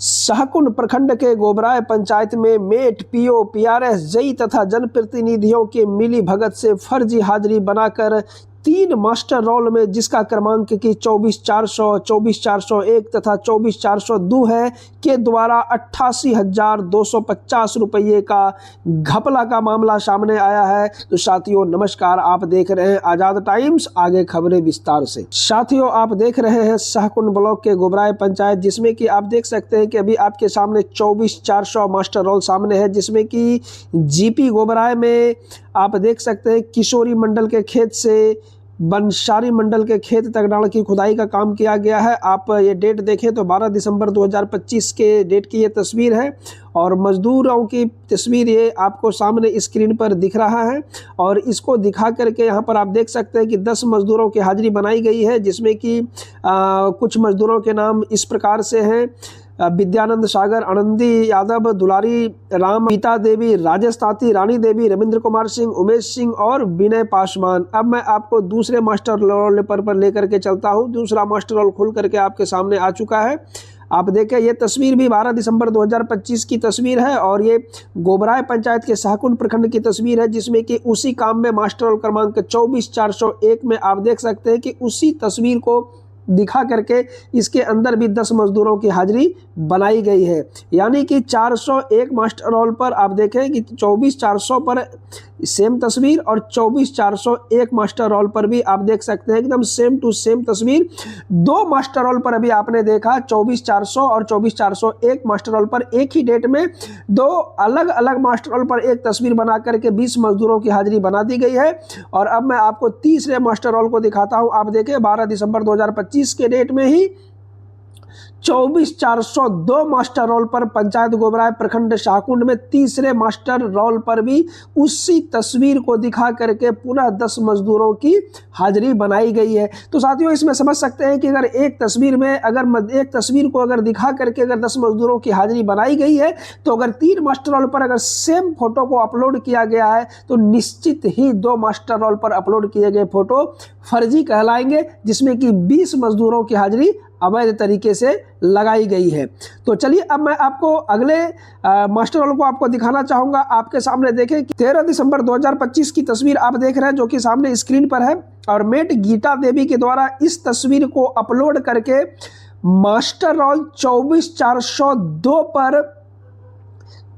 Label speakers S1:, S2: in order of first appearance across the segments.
S1: शाहकुंड प्रखंड के गोबराय पंचायत में मेट, पीओ, पीआरएस, जेई तथा जनप्रतिनिधियों के मिली भगत से फर्जी हाजिरी बनाकर 3 मास्टर रोल में जिसका क्रमांक की 24,400, 24,401 तथा 24,402 है के द्वारा 88,250 रुपये का घपला का मामला सामने आया है। तो साथियों नमस्कार, आप देख रहे हैं आज़ाद टाइम्स। आगे खबरें विस्तार से। साथियों आप देख रहे हैं शाहकुंड ब्लॉक के गोबराय पंचायत, जिसमें कि आप देख सकते हैं कि अभी आपके सामने 24,400 मास्टर रोल सामने है, जिसमें कि जीपी गोबराय में आप देख सकते हैं किशोरी मंडल के खेत से बंसारी मंडल के खेत तक नाड़ की खुदाई का काम किया गया है। आप ये डेट देखें तो 12 दिसंबर 2025 के डेट की ये तस्वीर है और मजदूरों की तस्वीर ये आपको सामने स्क्रीन पर दिख रहा है। और इसको दिखा करके यहाँ पर आप देख सकते हैं कि 10 मजदूरों की हाजिरी बनाई गई है, जिसमें कि कुछ मजदूरों के नाम इस प्रकार से हैं: विद्यानंद सागर, आनंदी यादव, दुलारी राम, गीता देवी, राजेश ताती, रानी देवी, रविंद्र कुमार सिंह, उमेश सिंह और विनय पासवान। अब मैं आपको दूसरे मास्टर रोल पर लेकर के चलता हूं। दूसरा मास्टर रोल खुल करके आपके सामने आ चुका है। आप देखें ये तस्वीर भी 12 दिसंबर 2025 की तस्वीर है और ये गोबराय पंचायत के शाहकुंड प्रखंड की तस्वीर है, जिसमें कि उसी काम में मास्टर रोल क्रमांक 24,401 में आप देख सकते हैं कि उसी तस्वीर को दिखा करके इसके अंदर भी 10 मजदूरों की हाजिरी बनाई गई है। यानी कि 401 मास्टर रोल पर आप देखें कि 24,400 पर सेम तस्वीर और 24,401 मास्टर रोल पर भी आप देख सकते हैं एकदम सेम टू सेम तस्वीर। 2 मास्टर रोल पर अभी आपने देखा 24,400 और 24,401 मास्टर रोल पर एक ही डेट में 2 अलग अलग मास्टर रोल पर एक तस्वीर बना करके 20 मजदूरों की हाजिरी बना दी गई है। और अब मैं आपको तीसरे मास्टर रोल को दिखाता हूं। आप देखें 12 दिसंबर 2025 के डेट में ही 24,402 मास्टर रोल पर पंचायत गोबराय प्रखंड शाहकुंड में तीसरे मास्टर रोल पर भी उसी तस्वीर को दिखा करके पुनः 10 मजदूरों की हाजिरी बनाई गई है। तो साथियों इसमें समझ सकते हैं कि अगर एक तस्वीर में एक तस्वीर को अगर दिखा करके अगर 10 मजदूरों की हाजिरी बनाई गई है, तो अगर 3 मास्टर रोल पर अगर सेम फोटो को अपलोड किया गया है तो निश्चित ही 2 मास्टर रोल पर अपलोड किए गए फोटो फर्जी कहलाएंगे, जिसमें कि 20 मजदूरों की हाजिरी अवैध तरीके से लगाई गई है। तो चलिए अब मैं आपको अगले मास्टर रोल को आपको दिखाना चाहूंगा। आपके सामने देखें कि 13 दिसंबर 2025 की तस्वीर आप देख रहे हैं, जो कि सामने स्क्रीन पर है। और मेट गीता देवी के द्वारा इस तस्वीर को अपलोड करके मास्टर रोल 24,402 पर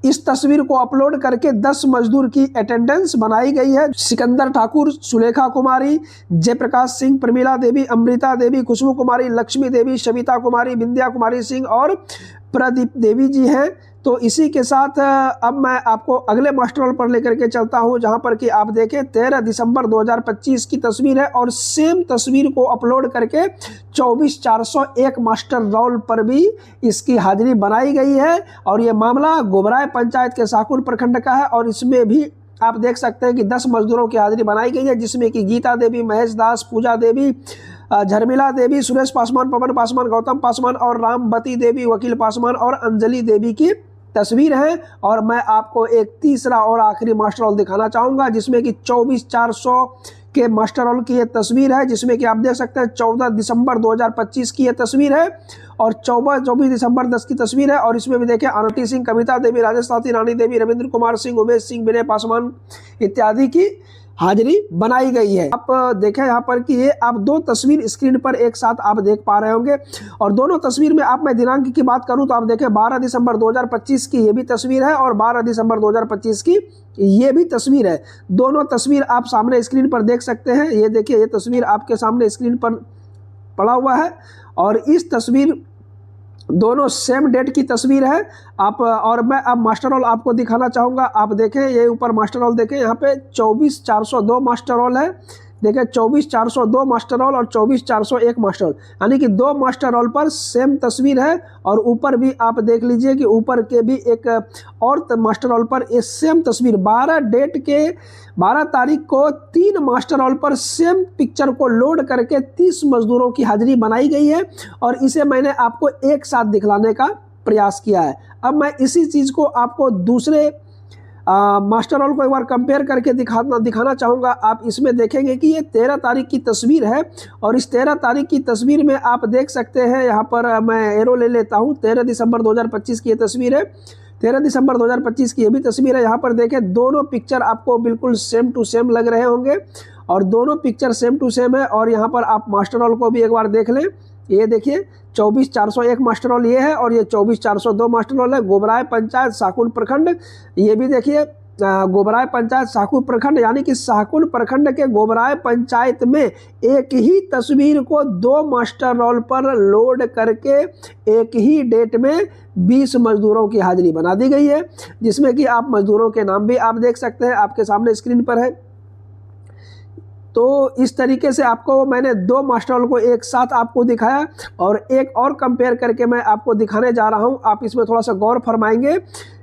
S1: इस तस्वीर को अपलोड करके 10 मजदूर की अटेंडेंस बनाई गई है। सिकंदर ठाकुर, सुलेखा कुमारी, जयप्रकाश सिंह, प्रमीला देवी, अमृता देवी, खुशबू कुमारी, लक्ष्मी देवी, सविता कुमारी, विंध्या कुमारी सिंह और प्रदीप देवी जी हैं। तो इसी के साथ अब मैं आपको अगले मास्टर रोल पर लेकर के चलता हूं, जहां पर कि आप देखें 13 दिसंबर 2025 की तस्वीर है और सेम तस्वीर को अपलोड करके 24,401 मास्टर रोल पर भी इसकी हाजिरी बनाई गई है। और ये मामला गोबराय पंचायत के शाहकुंड प्रखंड का है और इसमें भी आप देख सकते हैं कि 10 मजदूरों की हाजिरी बनाई गई है, जिसमें कि गीता देवी, महेश दास, पूजा देवी, झरमिला देवी, सुरेश पासवान, पवन पासवान, गौतम पासवान और रामवती देवी, वकील पासवान और अंजलि देवी की तस्वीर है। और मैं आपको एक तीसरा और आखिरी मास्टर रोल दिखाना चाहूंगा, जिसमें कि 24,400 के मास्टर रोल की ये तस्वीर है, जिसमें कि आप देख सकते हैं 14 दिसंबर 2025 की ये तस्वीर है और 24 दिसंबर 10 की तस्वीर है। और इसमें भी देखें आनती सिंह, कविता देवी, राजेश ताती, रानी देवी, रविंद्र कुमार सिंह, उमेश सिंह, विनय पासवान इत्यादि की हाजिरी बनाई गई है। आप देखें यहाँ पर कि ये आप 2 तस्वीर स्क्रीन पर एक साथ आप देख पा रहे होंगे। और दोनों तस्वीर में आप मैं दिनांक की बात करूं तो आप देखें 12 दिसंबर 2025 की ये भी तस्वीर है और 12 दिसंबर 2025 की ये भी तस्वीर है। दोनों तस्वीर आप सामने स्क्रीन पर देख सकते हैं। ये देखिए ये तस्वीर आपके सामने स्क्रीन पर पड़ा हुआ है और इस तस्वीर दोनों सेम डेट की तस्वीर है। आप और मैं अब मास्टर रोल आपको दिखाना चाहूँगा। आप देखें ये ऊपर मास्टर रोल देखें, यहाँ पे 24,402 मास्टर रोल है। देखें 24,402 मास्टर रोल और 24,401 मास्टर रोल, यानी कि 2 मास्टर रोल पर सेम तस्वीर है। और ऊपर भी आप देख लीजिए कि ऊपर के भी एक और मास्टर रोल पर ये सेम तस्वीर 12 तारीख को 3 मास्टर रोल पर सेम पिक्चर को लोड करके 30 मजदूरों की हाजिरी बनाई गई है। और इसे मैंने आपको एक साथ दिखलाने का प्रयास किया है। अब मैं इसी चीज़ को आपको दूसरे मास्टर रोल को एक बार कंपेयर करके दिखाना चाहूँगा। आप इसमें देखेंगे कि ये 13 तारीख की तस्वीर है और इस 13 तारीख की तस्वीर में आप देख सकते हैं, यहाँ पर मैं एरो ले लेता हूँ, 13 दिसंबर 2025 की ये तस्वीर है। 13 दिसंबर 2025 की ये भी तस्वीर है। यहाँ पर देखें दोनों पिक्चर आपको बिल्कुल सेम टू सेम लग रहे होंगे और दोनों पिक्चर सेम टू सेम है। और यहाँ पर आप मास्टर रोल को भी एक बार देख लें, ये देखिए 24,401 मास्टर रोल ये है और ये 24,402 मास्टर रोल है। गोबराय पंचायत शाहकुंड प्रखंड, ये भी देखिए गोबराय पंचायत शाहकुंड प्रखंड, यानी कि शाहकुंड प्रखंड के गोबराय पंचायत में एक ही तस्वीर को 2 मास्टर रोल पर लोड करके एक ही डेट में 20 मजदूरों की हाजिरी बना दी गई है, जिसमें कि आप मजदूरों के नाम भी आप देख सकते हैं, आपके सामने स्क्रीन पर है। तो इस तरीके से आपको मैंने 2 मास्टर रोल को एक साथ आपको दिखाया और एक और कंपेयर करके मैं आपको दिखाने जा रहा हूं। आप इसमें थोड़ा सा गौर फरमाएंगे,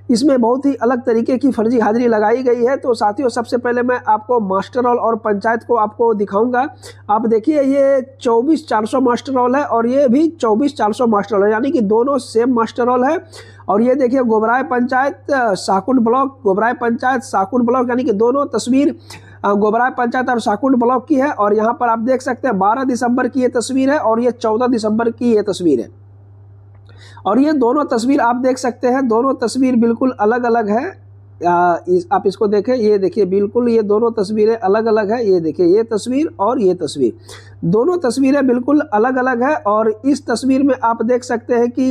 S1: इसमें बहुत ही अलग तरीके की फर्जी हाजिरी लगाई गई है। तो साथियों, सबसे पहले मैं आपको मास्टर रोल और पंचायत को आपको दिखाऊंगा। आप देखिए ये 24,400 मास्टर रोल है और ये भी 24,400 मास्टर रोल है, यानी कि दोनों सेम मास्टर रोल है। और ये देखिए गोबराय पंचायत शाहकुंड ब्लॉक, गोबराय पंचायत शाहकुंड ब्लॉक, यानी कि दोनों तस्वीर गोबराय पंचायत और शाहकुंड ब्लॉक की है। और यहाँ पर आप देख सकते हैं 12 दिसंबर की ये तस्वीर है और ये 14 दिसंबर की ये तस्वीर है। और ये दोनों तस्वीर आप देख सकते हैं, दोनों तस्वीर बिल्कुल अलग अलग है। आप इसको देखें, ये देखिए बिल्कुल ये दोनों तस्वीरें अलग अलग है। ये देखिए ये तस्वीर और ये तस्वीर, दोनों तस्वीरें बिल्कुल अलग अलग है। और इस तस्वीर में आप देख सकते हैं कि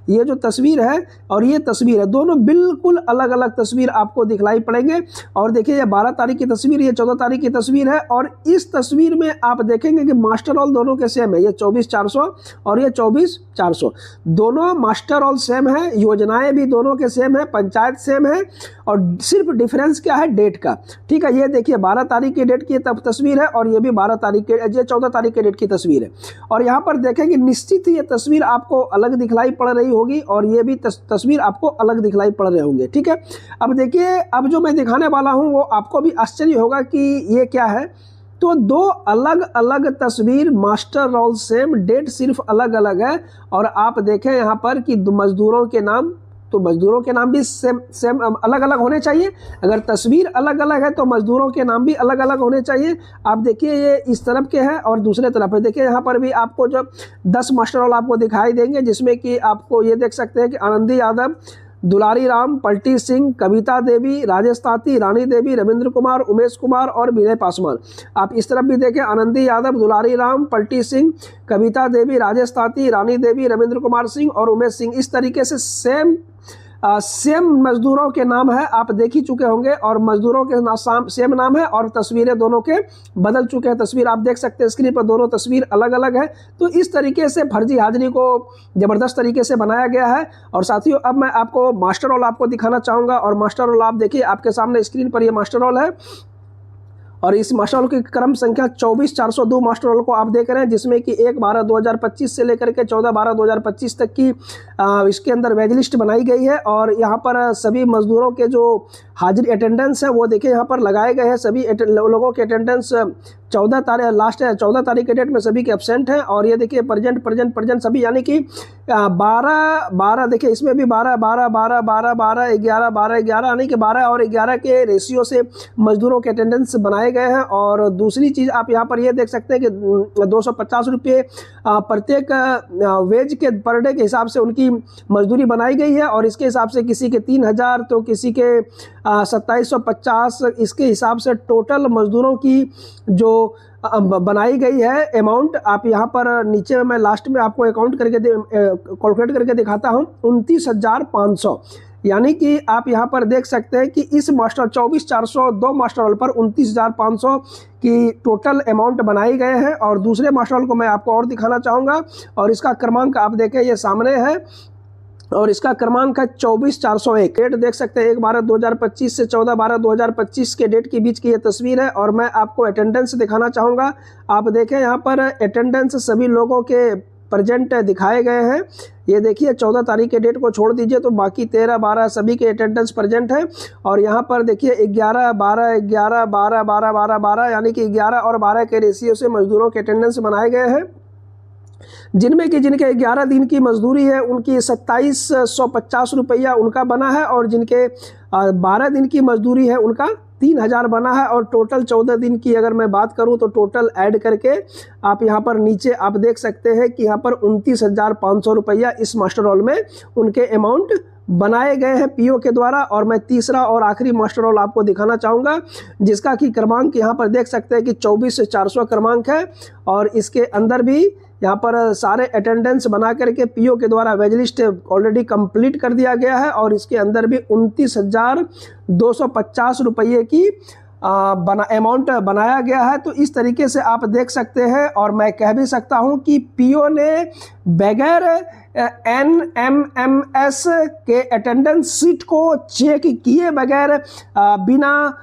S1: ये जो तस्वीर है और ये तस्वीर है, दोनों बिल्कुल अलग अलग तस्वीर आपको दिखलाई पड़ेंगे। और देखिए ये 12 तारीख की तस्वीर, ये 14 तारीख की तस्वीर है। और इस तस्वीर में आप देखेंगे कि मास्टर रोल दोनों के सेम है, ये 24,400 और ये 24,400, दोनों मास्टर रोल सेम है, योजनाएं भी दोनों के सेम है, पंचायत सेम है और सिर्फ डिफरेंस क्या है, डेट का। ठीक है, ये देखिए 12 तारीख की डेट की तब तस्वीर है और ये भी 12 तारीख के, ये 14 तारीख के डेट की तस्वीर है। और यहाँ पर देखेंगे निश्चित ही ये तस्वीर आपको अलग दिखलाई पड़ रही होगी और ये भी तस्वीर आपको अलग दिखलाई पड़ रहे होंगे। ठीक है, अब देखिए अब जो मैं दिखाने वाला हूँ वो आपको भी आश्चर्य होगा कि ये क्या है। तो 2 अलग अलग तस्वीर, मास्टर रोल सेम, डेट सिर्फ अलग अलग है। और आप देखें यहाँ पर कि मजदूरों के नाम, तो मजदूरों के नाम भी सेम अलग अलग होने चाहिए। अगर तस्वीर अलग अलग है तो मजदूरों के नाम भी अलग अलग होने चाहिए। आप देखिए ये इस तरफ के हैं और दूसरे तरफ है। देखिए यहाँ पर भी आपको जो 10 मास्टर रोल आपको दिखाई देंगे, जिसमें कि आपको ये देख सकते हैं कि आनंदी यादव, दुलारी राम, पलटी सिंह, कविता देवी, राजेश ताती, रानी देवी, रविंद्र कुमार, उमेश कुमार और विनय पासवान। आप इस तरफ भी देखें, आनंदी यादव, दुलारी राम, पलटी सिंह, कविता देवी, राजेश ताती, रानी देवी, रविंद्र कुमार सिंह और उमेश सिंह। इस तरीके से सेम मजदूरों के नाम है, आप देख ही चुके होंगे। और मजदूरों के सेम नाम है और तस्वीरें दोनों के बदल चुके हैं। तस्वीर आप देख सकते हैं स्क्रीन पर, दोनों तस्वीर अलग अलग है। तो इस तरीके से फर्जी हाजिरी को ज़बरदस्त तरीके से बनाया गया है। और साथियों, अब मैं आपको मास्टर रोल आपको दिखाना चाहूँगा। और मास्टर रोल आप देखिए, आपके सामने स्क्रीन पर ये मास्टर रोल है और इस मास्टर रोल की क्रम संख्या 24,402 मास्टर रोल को आप देख रहे हैं, जिसमें कि 1/12/2025 से लेकर के 14/12/2025 तक की इसके अंदर वेज लिस्ट बनाई गई है। और यहाँ पर सभी मजदूरों के जो हाजिरी अटेंडेंस है वो देखिए यहाँ पर लगाए गए हैं। सभी लोगों के अटेंडेंस 14 तारीख लास्ट है, 14 तारीख के डेट में सभी के एब्सेंट हैं। और ये देखिए प्रेजेंट सभी, यानी कि 12 देखिए इसमें भी 12 12 12 12 12 11 12 11, यानी कि 12 और 11 के रेशियो से मजदूरों के अटेंडेंस बनाए गए हैं। और दूसरी चीज़ आप यहाँ पर ये देख सकते हैं कि 250 रुपये प्रत्येक वेज के पर डे के हिसाब से उनकी मजदूरी बनाई गई है। और इसके हिसाब से किसी के 3,000 तो किसी के 2750, इसके हिसाब से टोटल मजदूरों की जो बनाई गई है अमाउंट, आप यहाँ पर नीचे में मैं लास्ट में आपको अकाउंट करके कैलकुलेट करके दिखाता हूँ, 29,500। यानी कि आप यहाँ पर देख सकते हैं कि इस मास्टर 24,402 मास्टर रोल पर 29,500 की टोटल अमाउंट बनाई गए हैं। और दूसरे मास्टर रोल को मैं आपको और दिखाना चाहूँगा और इसका क्रमांक आप देखें, ये सामने है और इसका क्रमांक है 24,401। डेट देख सकते हैं 1/12/2025 से 14/12/2025 के डेट के बीच की ये तस्वीर है। और मैं आपको अटेंडेंस दिखाना चाहूँगा। आप देखें यहाँ पर अटेंडेंस सभी लोगों के प्रेजेंट दिखाए गए हैं। ये देखिए 14 तारीख के डेट को छोड़ दीजिए तो बाकी 13 12 सभी के अटेंडेंस प्रेजेंट है। और यहाँ पर देखिए 11 12 11 12 12 12 12, यानी कि 11 और 12 के रेशियो से मजदूरों के अटेंडेंस बनाए गए हैं। जिनमें कि जिनके 11 दिन की मजदूरी है उनकी 2750 रुपया उनका बना है, और जिनके 12 दिन की मजदूरी है उनका 3000 बना है। और टोटल 14 दिन की अगर मैं बात करूं तो टोटल ऐड करके आप यहां पर नीचे आप देख सकते हैं कि यहां पर 29,500 रुपया इस मास्टर रोल में उनके अमाउंट बनाए गए हैं पीओ के द्वारा। और मैं तीसरा और आखिरी मास्टर रोल आपको दिखाना चाहूँगा, जिसका कि क्रमांक यहाँ पर देख सकते हैं कि 24,400 क्रमांक है, और इसके अंदर भी यहाँ पर सारे अटेंडेंस बना करके पीओ के द्वारा वेज लिस्ट ऑलरेडी कंप्लीट कर दिया गया है, और इसके अंदर भी 29,250 रुपये की अमाउंट बनाया गया है। तो इस तरीके से आप देख सकते हैं, और मैं कह भी सकता हूं कि पीओ ने बगैर NMMS के अटेंडेंस सीट को चेक किए बगैर, बिना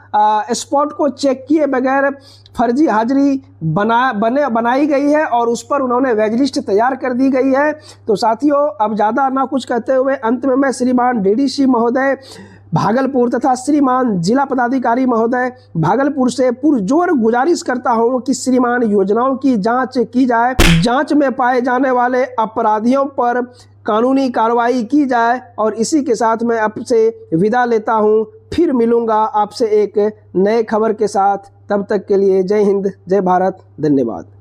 S1: स्पॉट को चेक किए बगैर फर्जी हाजिरी बनाई गई है, और उस पर उन्होंने वेज लिस्ट तैयार कर दी गई है। तो साथियों, अब ज़्यादा ना कुछ कहते हुए अंत में मैं श्रीमान DDC महोदय भागलपुर तथा श्रीमान जिला पदाधिकारी महोदय भागलपुर से पुरजोर गुजारिश करता हूं कि श्रीमान योजनाओं की जांच की जाए, जांच में पाए जाने वाले अपराधियों पर कानूनी कार्रवाई की जाए। और इसी के साथ मैं आपसे विदा लेता हूं, फिर मिलूंगा आपसे एक नए खबर के साथ। तब तक के लिए जय हिंद, जय भारत, धन्यवाद।